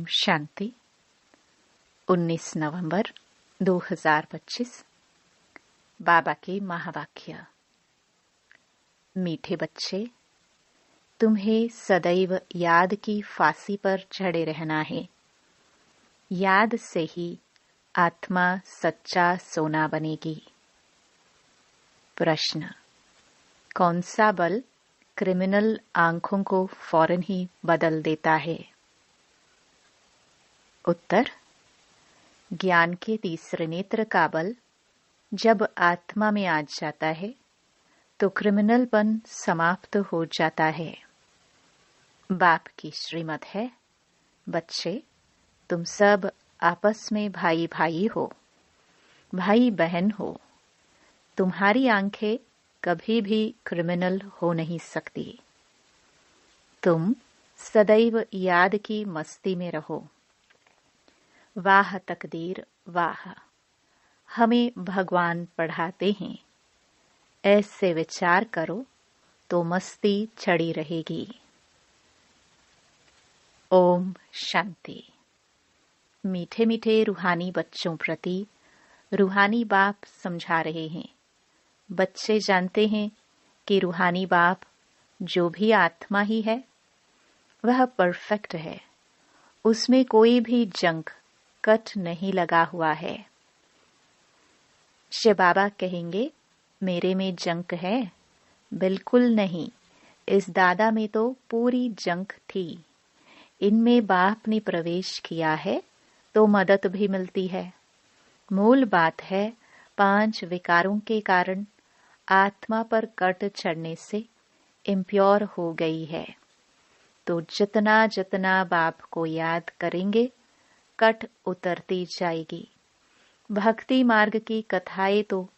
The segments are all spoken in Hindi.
ओम शांति। 19 नवंबर 2025। बाबा के महावाक्य। मीठे बच्चे, तुम्हें सदैव याद की फांसी पर चढ़े रहना है। याद से ही आत्मा सच्चा सोना बनेगी। प्रश्न: कौन सा बल क्रिमिनल आंखों को फौरन ही बदल देता है? उत्तर: ज्ञान के तीसरे नेत्र का बल जब आत्मा में आ जाता है तो क्रिमिनलपन समाप्त हो जाता है। बाप की श्रीमत है, बच्चे, तुम सब आपस में भाई भाई हो, भाई बहन हो। तुम्हारी आंखें कभी भी क्रिमिनल हो नहीं सकती। तुम सदैव याद की मस्ती में रहो। वाह तकदीर वाह, हमें भगवान पढ़ाते हैं। ऐसे विचार करो तो मस्ती चढ़ी रहेगी। ओम शांति। मीठे मीठे रूहानी बच्चों प्रति रूहानी बाप समझा रहे हैं। बच्चे जानते हैं कि रूहानी बाप जो भी आत्मा ही है वह परफेक्ट है, उसमें कोई भी जंग कट नहीं लगा हुआ है। शिव बाबा कहेंगे, मेरे में जंक है? बिल्कुल नहीं, इस दादा में तो पूरी जंक थी। इनमें बाप ने प्रवेश किया है तो मदद भी मिलती है। मूल बात है, 5 विकारों के कारण आत्मा पर कट चढ़ने से इम्प्योर हो गई है। तो जितना जितना बाप को याद करेंगे कट उतरती जाएगी। भक्ति मार्ग की कथाएं तो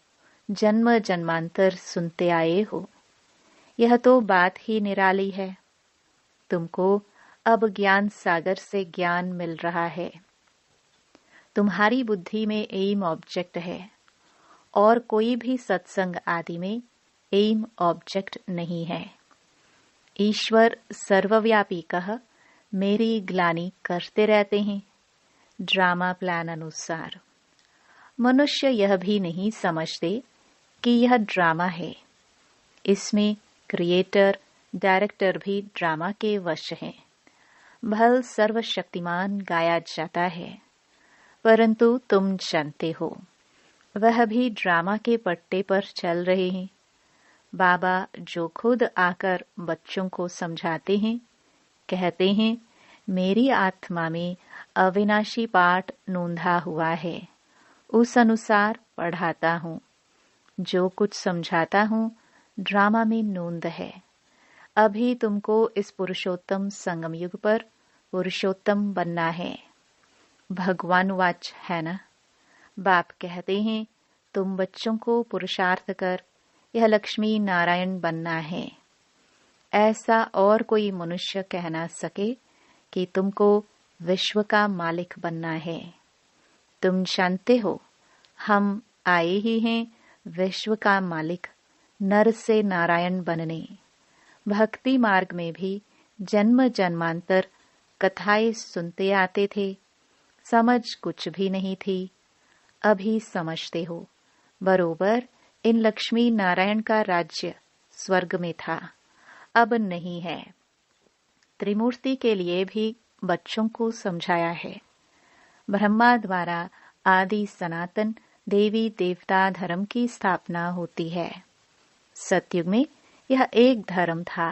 जन्म जन्मांतर सुनते आए हो। यह तो बात ही निराली है। तुमको अब ज्ञान सागर से ज्ञान मिल रहा है। तुम्हारी बुद्धि में एम ऑब्जेक्ट है और कोई भी सत्संग आदि में एम ऑब्जेक्ट नहीं है। ईश्वर सर्वव्यापी कह मेरी ग्लानि करते रहते हैं ड्रामा प्लान अनुसार। मनुष्य यह भी नहीं समझते कि यह ड्रामा है। इसमें क्रिएटर डायरेक्टर भी ड्रामा के वश हैं। भल सर्वशक्तिमान गाया जाता है, परंतु तुम जानते हो वह भी ड्रामा के पट्टे पर चल रहे हैं। बाबा जो खुद आकर बच्चों को समझाते हैं, कहते हैं, मेरी आत्मा में अविनाशी पाठ नोंधा हुआ है, उस अनुसार पढ़ाता हूँ। जो कुछ समझाता हूँ ड्रामा में नोंद है। अभी तुमको इस पुरुषोत्तम संगम युग पर पुरुषोत्तम बनना है। भगवान वाच है ना। बाप कहते हैं, तुम बच्चों को पुरुषार्थ कर यह लक्ष्मी नारायण बनना है। ऐसा और कोई मनुष्य कह ना सके कि तुमको विश्व का मालिक बनना है। तुम जानते हो हम आए ही हैं विश्व का मालिक नर से नारायण बनने। भक्ति मार्ग में भी जन्म जन्मांतर कथाएं सुनते आते थे, समझ कुछ भी नहीं थी। अभी समझते हो। बरोबर इन लक्ष्मी नारायण का राज्य स्वर्ग में था, अब नहीं है। त्रिमूर्ति के लिए भी बच्चों को समझाया है। ब्रह्मा द्वारा आदि सनातन देवी देवता धर्म की स्थापना होती है। सतयुग में यह एक धर्म था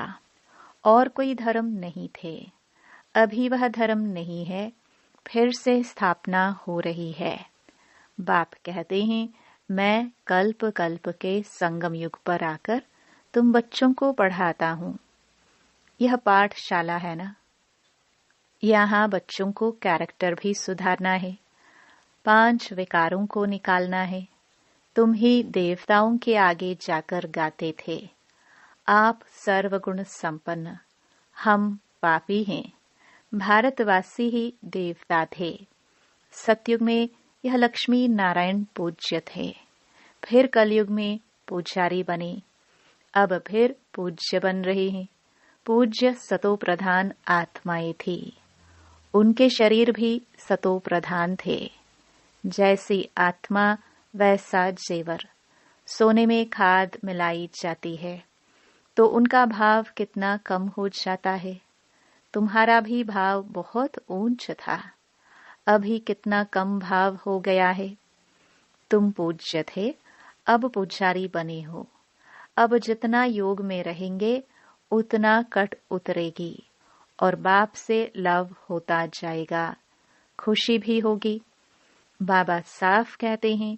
और कोई धर्म नहीं थे। अभी वह धर्म नहीं है, फिर से स्थापना हो रही है। बाप कहते हैं, मैं कल्प कल्प के संगम युग पर आकर तुम बच्चों को पढ़ाता हूँ। यह पाठशाला है ना। यहाँ बच्चों को कैरेक्टर भी सुधारना है, 5 विकारों को निकालना है। तुम ही देवताओं के आगे जाकर गाते थे, आप सर्वगुण संपन्न, हम पापी हैं। भारतवासी ही देवता थे। सतयुग में यह लक्ष्मी नारायण पूज्य थे, फिर कलयुग में पुजारी बने, अब फिर पूज्य बन रहे हैं। पूज्य सतो प्रधान आत्माएं थी, उनके शरीर भी सतो प्रधान थे। जैसी आत्मा वैसा जेवर। सोने में खाद मिलाई जाती है तो उनका भाव कितना कम हो जाता है। तुम्हारा भी भाव बहुत ऊंच था, अभी कितना कम भाव हो गया है। तुम पूज्य थे, अब पुजारी बने हो। अब जितना योग में रहेंगे उतना कट उतरेगी और बाप से लव होता जाएगा, खुशी भी होगी। बाबा साफ कहते हैं,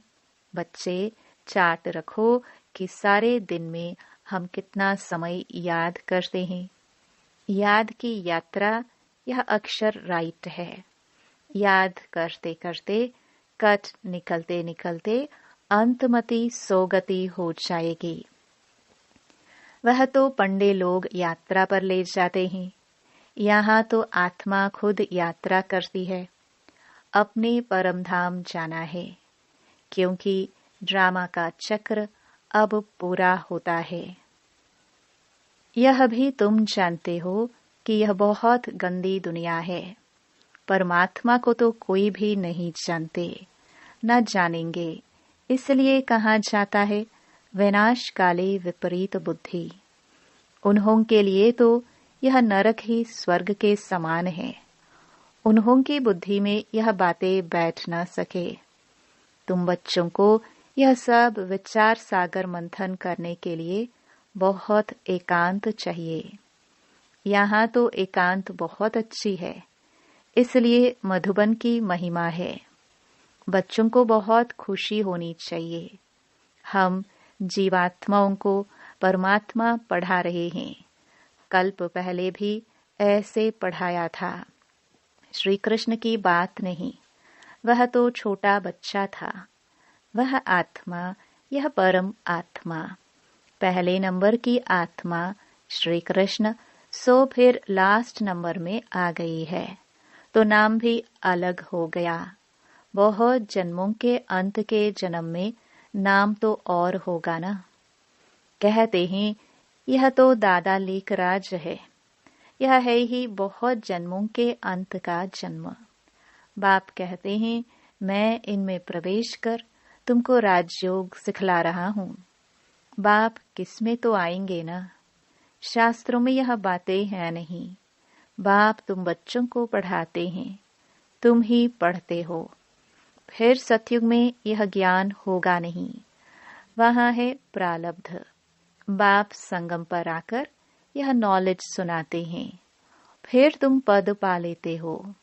बच्चे चार्ट रखो कि सारे दिन में हम कितना समय याद करते हैं। याद की यात्रा यह अक्षर राइट है। याद करते करते कट निकलते निकलते अंतमति सोगति हो जाएगी। वह तो पंडे लोग यात्रा पर ले जाते हैं, यहाँ तो आत्मा खुद यात्रा करती है। अपने परम धाम जाना है, क्योंकि ड्रामा का चक्र अब पूरा होता है। यह भी तुम जानते हो कि यह बहुत गंदी दुनिया है। परमात्मा को तो कोई भी नहीं जानते, न जानेंगे। इसलिए कहा जाता है, विनाश काले विपरीत बुद्धि। उन्हों के लिए तो यह नरक ही स्वर्ग के समान है। उन्हों की बुद्धि में यह बातें बैठ न सके। तुम बच्चों को यह सब विचार सागर मंथन करने के लिए बहुत एकांत चाहिए। यहाँ तो एकांत बहुत अच्छी है, इसलिए मधुबन की महिमा है। बच्चों को बहुत खुशी होनी चाहिए। हम जीवात्माओं को परमात्मा पढ़ा रहे हैं। कल्प पहले भी ऐसे पढ़ाया था। श्री कृष्ण की बात नहीं, वह तो छोटा बच्चा था। वह आत्मा, यह परम आत्मा, पहले नंबर की आत्मा श्री कृष्ण, सो फिर लास्ट नंबर में आ गई है, तो नाम भी अलग हो गया। बहुत जन्मों के अंत के जन्म में नाम तो और होगा ना। कहते हैं यह तो दादा लेखराज है। यह है ही बहुत जन्मों के अंत का जन्म। बाप कहते हैं, मैं इनमें प्रवेश कर तुमको राजयोग सिखला रहा हूँ। बाप किसमें तो आएंगे ना। शास्त्रों में यह बातें हैं नहीं। बाप तुम बच्चों को पढ़ाते हैं, तुम ही पढ़ते हो। फिर सतयुग में यह ज्ञान होगा नहीं, वहाँ है प्रालब्ध। बाप संगम पर आकर यह नॉलेज सुनाते हैं, फिर तुम पद पा लेते हो।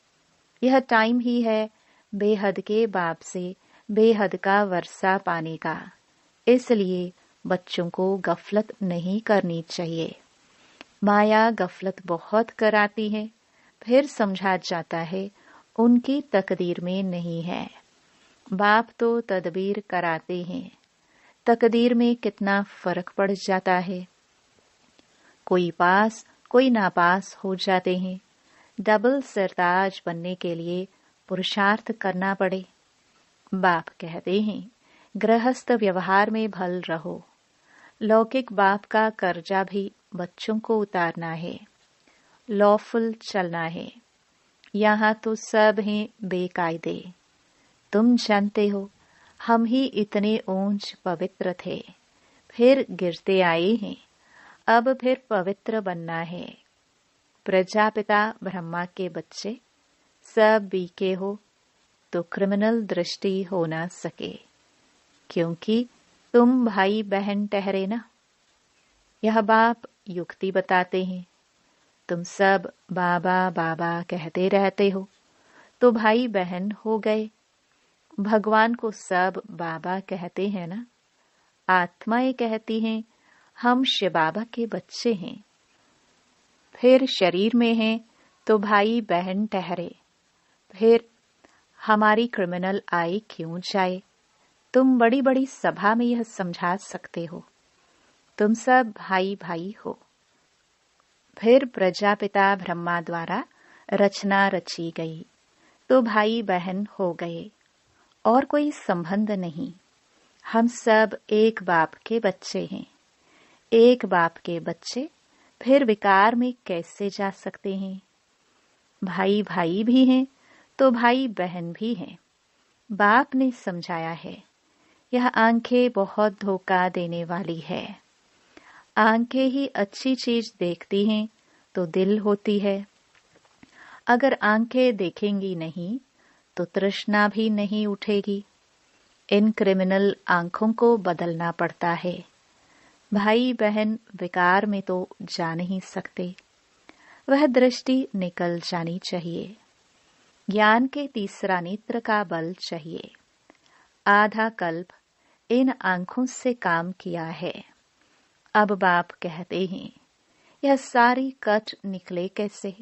यह टाइम ही है बेहद के बाप से बेहद का वर्षा पाने का। इसलिए बच्चों को गफलत नहीं करनी चाहिए। माया गफलत बहुत कराती है, फिर समझा जाता है उनकी तकदीर में नहीं है। बाप तो तदबीर कराते हैं, तकदीर में कितना फर्क पड़ जाता है। कोई पास कोई नापास हो जाते हैं। डबल सरताज बनने के लिए पुरुषार्थ करना पड़े। बाप कहते हैं, गृहस्थ व्यवहार में भल रहो। लौकिक बाप का कर्जा भी बच्चों को उतारना है, लॉफुल चलना है। यहाँ तो सब हैं बेकायदे। तुम जानते हो, हम ही इतने ऊंच पवित्र थे, फिर गिरते आए हैं। अब फिर पवित्र बनना है। प्रजापिता ब्रह्मा के बच्चे सब बीके हो तो क्रिमिनल दृष्टि हो ना सके, क्योंकि तुम भाई बहन ठहरे ना। यह बाप युक्ति बताते हैं। तुम सब बाबा बाबा कहते रहते हो तो भाई बहन हो गए। भगवान को सब बाबा कहते हैं ना। आत्माएं कहती हैं, हम शिव बाबा के बच्चे हैं। फिर शरीर में हैं तो भाई बहन ठहरे। फिर हमारी क्रिमिनल आई क्यों जाए। तुम बड़ी बड़ी सभा में यह समझा सकते हो। तुम सब भाई भाई हो। फिर प्रजापिता ब्रह्मा द्वारा रचना रची गई तो भाई बहन हो गए, और कोई संबंध नहीं। हम सब एक बाप के बच्चे हैं। एक बाप के बच्चे फिर विकार में कैसे जा सकते हैं। भाई भाई भी हैं तो भाई बहन भी हैं। बाप ने समझाया है, यह आंखें बहुत धोखा देने वाली है। आंखें ही अच्छी चीज देखती हैं तो दिल होती है। अगर आंखें देखेंगी नहीं तो तृष्णा भी नहीं उठेगी। इन क्रिमिनल आंखों को बदलना पड़ता है। भाई बहन विकार में तो जा नहीं सकते, वह दृष्टि निकल जानी चाहिए। ज्ञान के तीसरा नेत्र का बल चाहिए। आधा कल्प इन आंखों से काम किया है। अब बाप कहते हैं, यह सारी कट निकले कैसे?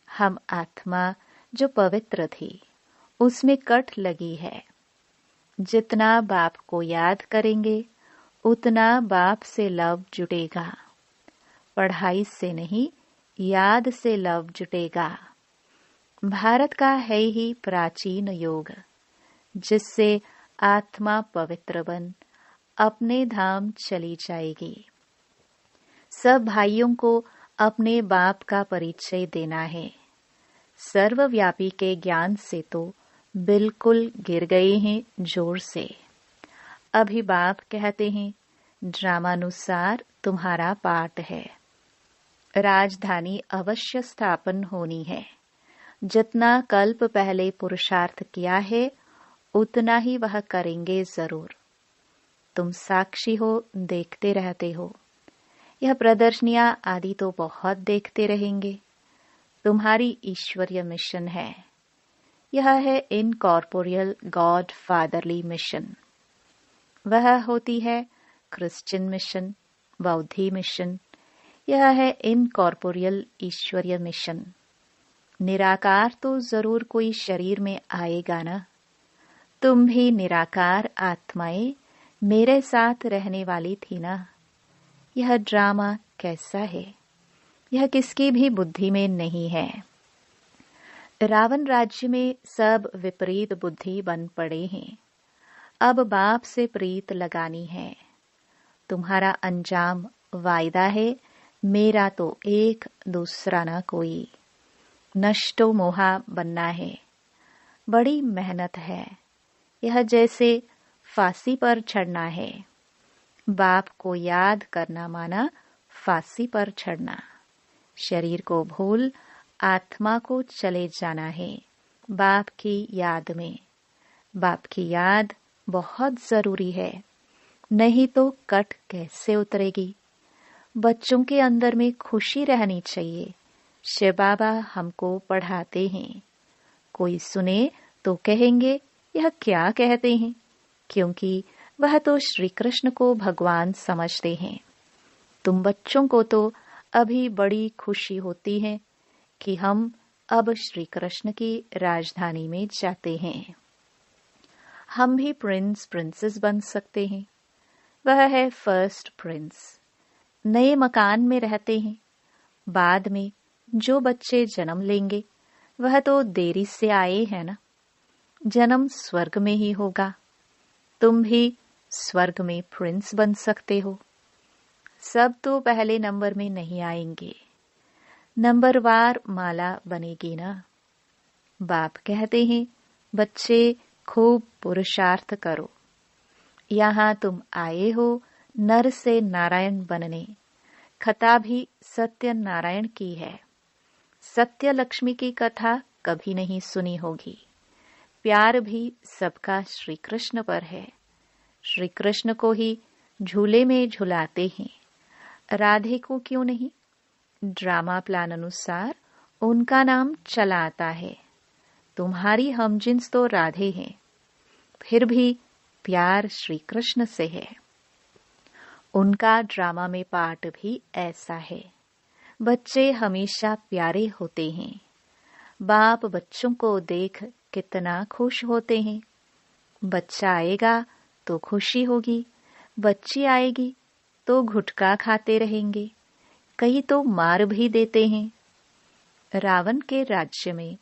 हम आत्मा जो पवित्र थी उसमें कट लगी है। जितना बाप को याद करेंगे उतना बाप से लव जुटेगा। पढ़ाई से नहीं, याद से लव जुटेगा। भारत का है ही प्राचीन योग, जिससे आत्मा पवित्र बन अपने धाम चली जाएगी। सब भाइयों को अपने बाप का परिचय देना है। सर्वव्यापी के ज्ञान से तो बिल्कुल गिर गए हैं जोर से। अभी बाप कहते हैं, ड्रामानुसार तुम्हारा पाठ है। राजधानी अवश्य स्थापन होनी है। जितना कल्प पहले पुरुषार्थ किया है उतना ही वह करेंगे जरूर। तुम साक्षी हो, देखते रहते हो। यह प्रदर्शनियां आदि तो बहुत देखते रहेंगे। तुम्हारी ईश्वरीय मिशन है। यह है इनकॉर्पोरियल गॉड फादरली मिशन। वह होती है क्रिश्चियन मिशन, बौद्धि मिशन। यह है इनकॉर्पोरियल ईश्वरीय मिशन। निराकार तो जरूर कोई शरीर में आएगा ना। तुम भी निराकार आत्माएं मेरे साथ रहने वाली थी ना। यह ड्रामा कैसा है? यह किसकी भी बुद्धि में नहीं है। रावण राज्य में सब विपरीत बुद्धि बन पड़े हैं। अब बाप से प्रीत लगानी है। तुम्हारा अंजाम वायदा है, मेरा तो एक दूसरा ना कोई। नष्टो मोहा बनना है। बड़ी मेहनत है। यह जैसे फांसी पर चढ़ना है। बाप को याद करना माना फांसी पर चढ़ना। शरीर को भूल आत्मा को चले जाना है बाप की याद में। बाप की याद बहुत जरूरी है, नहीं तो कट कैसे उतरेगी। बच्चों के अंदर में खुशी रहनी चाहिए। शिव बाबा हमको पढ़ाते हैं। कोई सुने तो कहेंगे यह क्या कहते हैं, क्योंकि वह तो श्री कृष्ण को भगवान समझते हैं। तुम बच्चों को तो अभी बड़ी खुशी होती है कि हम अब श्री कृष्ण की राजधानी में जाते हैं। हम भी प्रिंस प्रिंसेस बन सकते हैं। वह है फर्स्ट प्रिंस। नए मकान में रहते हैं। बाद में जो बच्चे जन्म लेंगे वह तो देरी से आए हैं ना। जन्म स्वर्ग में ही होगा। तुम भी स्वर्ग में प्रिंस बन सकते हो। सब तो पहले नंबर में नहीं आएंगे, नंबरवार माला बनेगी ना। बाप कहते हैं, बच्चे खूब पुरुषार्थ करो। यहाँ तुम आए हो नर से नारायण बनने। कथा भी सत्य नारायण की है। सत्य लक्ष्मी की कथा कभी नहीं सुनी होगी। प्यार भी सबका श्री कृष्ण पर है। श्री कृष्ण को ही झूले में झुलाते हैं, राधे को क्यों नहीं? ड्रामा प्लान अनुसार उनका नाम चला आता है। तुम्हारी हमजिन्स तो राधे हैं, फिर भी प्यार श्री कृष्ण से है। उनका ड्रामा में पार्ट भी ऐसा है। बच्चे हमेशा प्यारे होते हैं। बाप बच्चों को देख कितना खुश होते हैं। बच्चा आएगा तो खुशी होगी, बच्ची आएगी तो घुटका खाते रहेंगे, कई तो मार भी देते हैं। रावण के राज्य में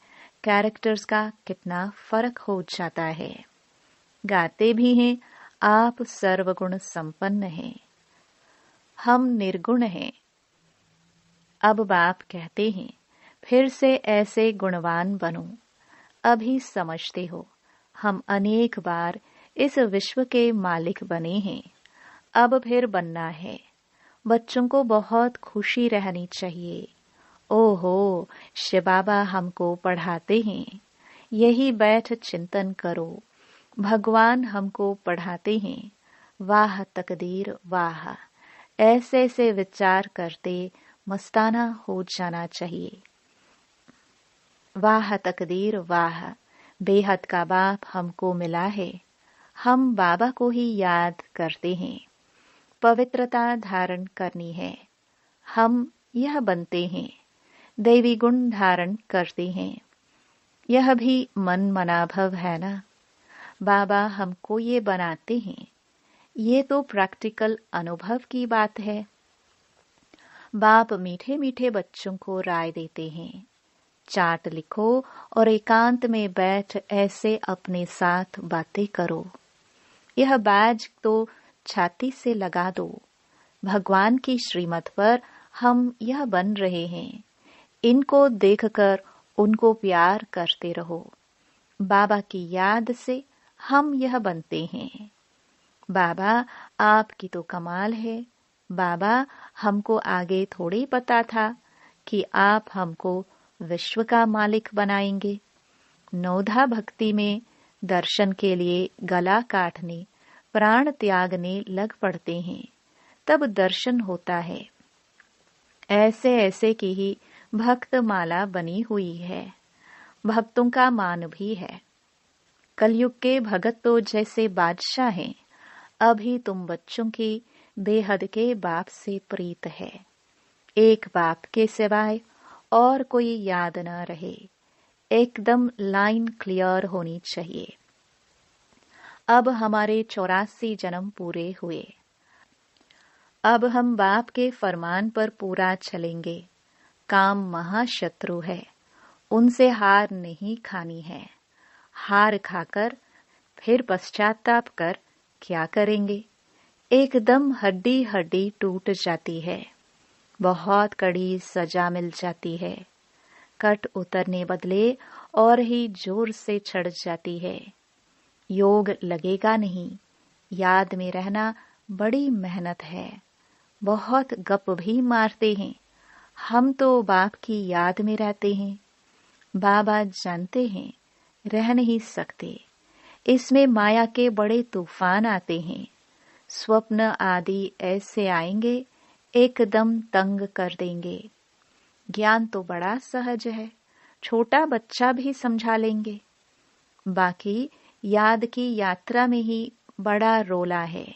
कैरेक्टर्स का कितना फर्क हो जाता है। गाते भी हैं, आप सर्वगुण संपन्न हैं, हम निर्गुण हैं। अब बाप कहते हैं, फिर से ऐसे गुणवान बनो। अभी समझते हो, हम अनेक बार इस विश्व के मालिक बने हैं, अब फिर बनना है। बच्चों को बहुत खुशी रहनी चाहिए। ओहो, शिव बाबा हमको पढ़ाते हैं, यही बैठ चिंतन करो। भगवान हमको पढ़ाते हैं, वाह तकदीर वाह। ऐसे से विचार करते मस्ताना हो जाना चाहिए। वाह तकदीर वाह, बेहद का बाप हमको मिला है। हम बाबा को ही याद करते हैं। पवित्रता धारण करनी है, हम यह बनते हैं। दैवी गुण धारण करते हैं, यह भी मन मनाभव है ना। बाबा हमको ये बनाते हैं, ये तो प्रैक्टिकल अनुभव की बात है। बाप मीठे मीठे बच्चों को राय देते हैं, चार्ट लिखो और एकांत में बैठ ऐसे अपने साथ बातें करो। यह बैज तो छाती से लगा दो। भगवान की श्रीमत पर हम यह बन रहे हैं, इनको देखकर उनको प्यार करते रहो। बाबा की याद से हम यह बनते हैं। बाबा आपकी तो कमाल है। बाबा हमको आगे थोड़ी पता था कि आप हमको विश्व का मालिक बनाएंगे। नौधा भक्ति में दर्शन के लिए गला काटने, प्राण त्यागने लग पड़ते हैं, तब दर्शन होता है। ऐसे ऐसे की ही भक्त माला बनी हुई है, भक्तों का मान भी है। कलयुग के भगत तो जैसे बादशाह हैं। अभी तुम बच्चों की बेहद के बाप से प्रीत है। एक बाप के सिवाय और कोई याद न रहे। एकदम लाइन क्लियर होनी चाहिए। अब हमारे 84 जन्म पूरे हुए। अब हम बाप के फरमान पर पूरा चलेंगे। काम महाशत्रु है, उनसे हार नहीं खानी है। हार खाकर फिर पश्चाताप कर क्या करेंगे? एकदम हड्डी हड्डी टूट जाती है, बहुत कड़ी सजा मिल जाती है। कट उतरने बदले और ही जोर से चढ़ जाती है। योग लगेगा नहीं। याद में रहना बड़ी मेहनत है। बहुत गप भी मारते हैं। हम तो बाप की याद में रहते हैं। बाबा जानते हैं, रह नहीं सकते। इसमें माया के बड़े तूफान आते हैं। स्वप्न आदि ऐसे आएंगे, एकदम तंग कर देंगे। ज्ञान तो बड़ा सहज है, छोटा बच्चा भी समझा लेंगे। बाकी याद की यात्रा में ही बड़ा रोला है।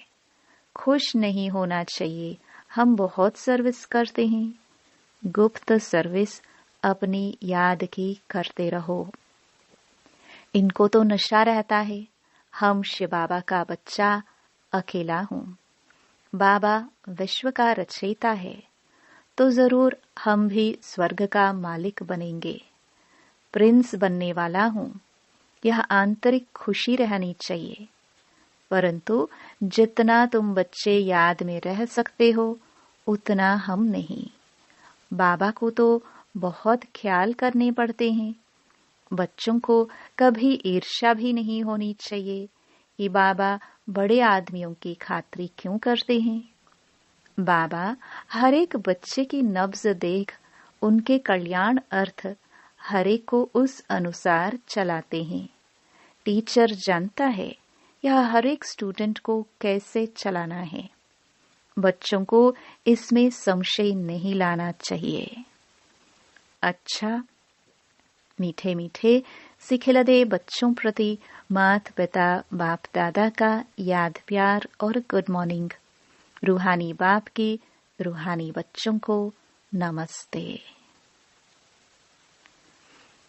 खुश नहीं होना चाहिए। हम बहुत सर्विस करते हैं। गुप्त सर्विस अपनी याद की करते रहो। इनको तो नशा रहता है, हम शिव बाबा का बच्चा अकेला हूँ। बाबा विश्व का रचयिता है, तो जरूर हम भी स्वर्ग का मालिक बनेंगे। प्रिंस बनने वाला हूँ, यह आंतरिक खुशी रहनी चाहिए। परंतु जितना तुम बच्चे याद में रह सकते हो, उतना हम नहीं। बाबा को तो बहुत ख्याल करने पड़ते हैं। बच्चों को कभी ईर्ष्या भी नहीं होनी चाहिए कि बाबा बड़े आदमियों की खातिरी क्यों करते हैं। बाबा हर एक बच्चे की नब्ज देख उनके कल्याण अर्थ हर एक को उस अनुसार चलाते हैं। टीचर जानता है यह हर एक स्टूडेंट को कैसे चलाना है। बच्चों को इसमें संशय नहीं लाना चाहिए। अच्छा, मीठे मीठे सिखिलदे बच्चों प्रति माता पिता बाप दादा का याद प्यार और गुड मॉर्निंग। रूहानी बाप की रूहानी बच्चों को नमस्ते।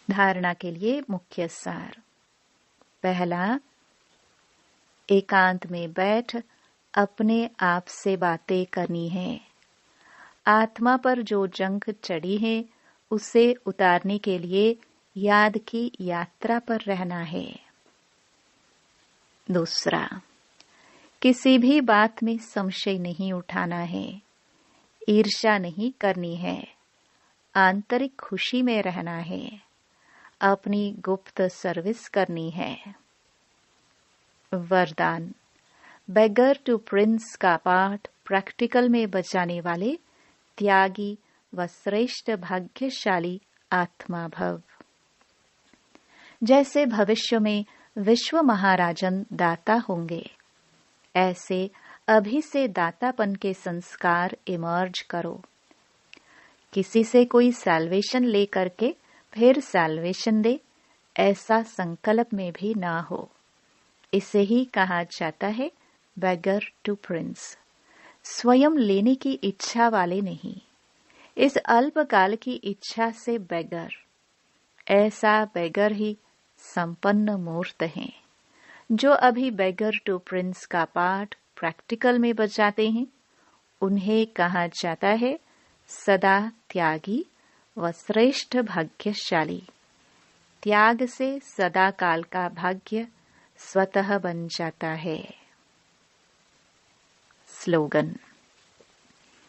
धारणा के लिए मुख्य सार। पहला, एकांत में बैठ अपने आप से बातें करनी है। आत्मा पर जो जंग चढ़ी है उसे उतारने के लिए याद की यात्रा पर रहना है। दूसरा, किसी भी बात में संशय नहीं उठाना है, ईर्ष्या नहीं करनी है। आंतरिक खुशी में रहना है, अपनी गुप्त सर्विस करनी है। वरदान। बेगर टू प्रिंस का पाठ प्रैक्टिकल में बचाने वाले त्यागी व श्रेष्ठ भाग्यशाली आत्मा भव। जैसे भविष्य में विश्व महाराजन दाता होंगे, ऐसे अभी से दातापन के संस्कार इमर्ज करो। किसी से कोई सैल्वेशन ले करके फिर सैल्वेशन दे, ऐसा संकल्प में भी ना हो। इसे ही कहा जाता है बेगर टू प्रिंस। स्वयं लेने की इच्छा वाले नहीं, इस अल्पकाल की इच्छा से बेगर। ऐसा बेगर ही संपन्न मूर्त हैं, जो अभी बेगर टू प्रिंस का पाठ प्रैक्टिकल में बजाते हैं। उन्हें कहा जाता है सदा त्यागी व श्रेष्ठ भाग्यशाली। त्याग से सदा काल का भाग्य स्वतः बन जाता है। स्लोगन।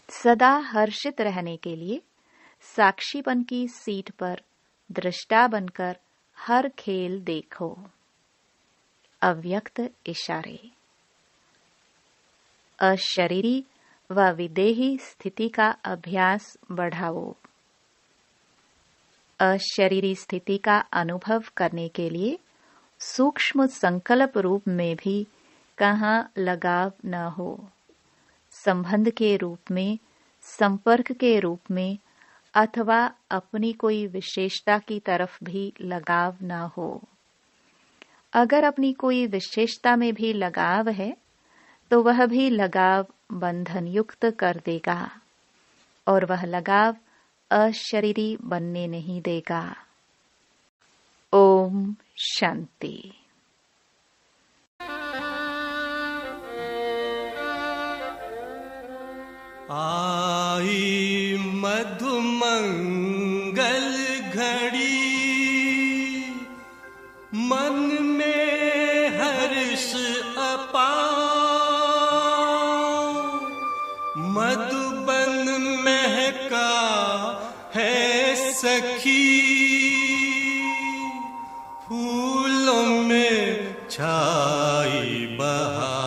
सदा हर्षित रहने के लिए साक्षीपन की सीट पर दृष्टा बनकर हर खेल देखो। अव्यक्त इशारे। अशरीरी व विदेही स्थिति का अभ्यास बढ़ाओ। अशरीरी स्थिति का अनुभव करने के लिए सूक्ष्म संकल्प रूप में भी कहाँ लगाव न हो। संबंध के रूप में, संपर्क के रूप में अथवा अपनी कोई विशेषता की तरफ भी लगाव न हो। अगर अपनी कोई विशेषता में भी लगाव है तो वह भी लगाव बंधन युक्त कर देगा और वह लगाव अशरीरी बनने नहीं देगा। ओम शांति। आई मधुमंगल घड़ी, मन में हर्ष अपार। मधुबन महका है सखी, फूलों में छाई बहार।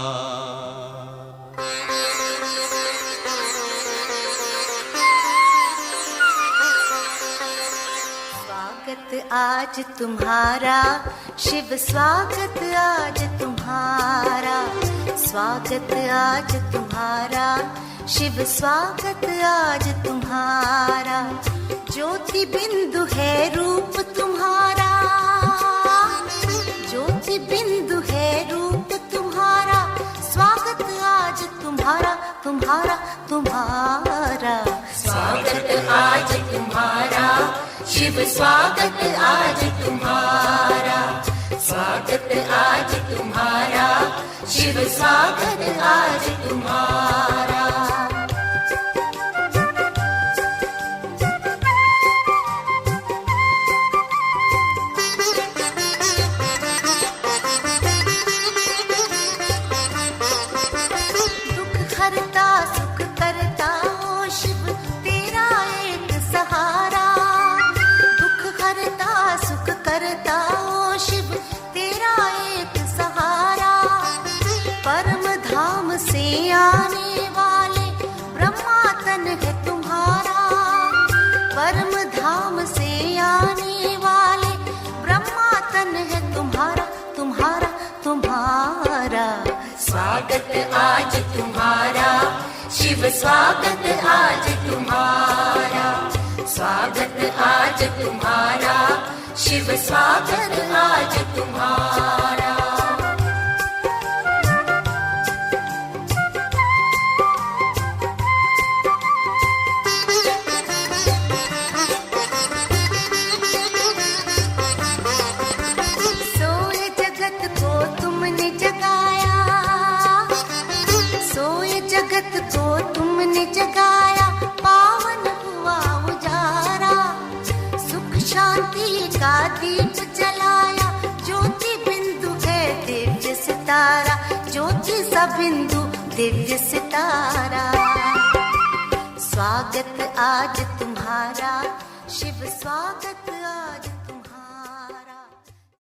आज तुम्हारा शिव स्वागत, आज तुम्हारा स्वागत, आज तुम्हारा शिव स्वागत, आज तुम्हारा। ज्योति बिंदु है रूप तुम्हारा, ज्योति बिंदु है रूप तुम्हारा। स्वागत आज तुम्हारा, तुम्हारा तुम्हारा। स्वागत आज तुम्हारा शिव स्वागत, आज तुम्हारा स्वागत, आज तुम्हारा शिव स्वागत, आज तुम्हारा। दुख हरता सुख करता ओ शिव तेरा एक सहारा। सुख करता ओ शिव तेरा एक सहारा। परम धाम से आने वाले ब्रह्मा तन है तुम्हारा। परम धाम से आने वाले ब्रह्मा तन है तुम्हारा, तुम्हारा तुम्हारा। स्वागत आज तुम्हारा शिव स्वागत, आज तुम्हारा स्वागत, आज तुम्हारा शिव स्वागत, आज तुम्हारा। सोए जगत को तुमने जगाया, सोए जगत को तुमने जगाया। पावन हुआ उजारा, सुख शांति का दीप जलाया। ज्योति बिंदु है दिव्य सितारा, ज्योति सा बिंदु दिव्य सितारा। स्वागत आज तुम्हारा शिव स्वागत आ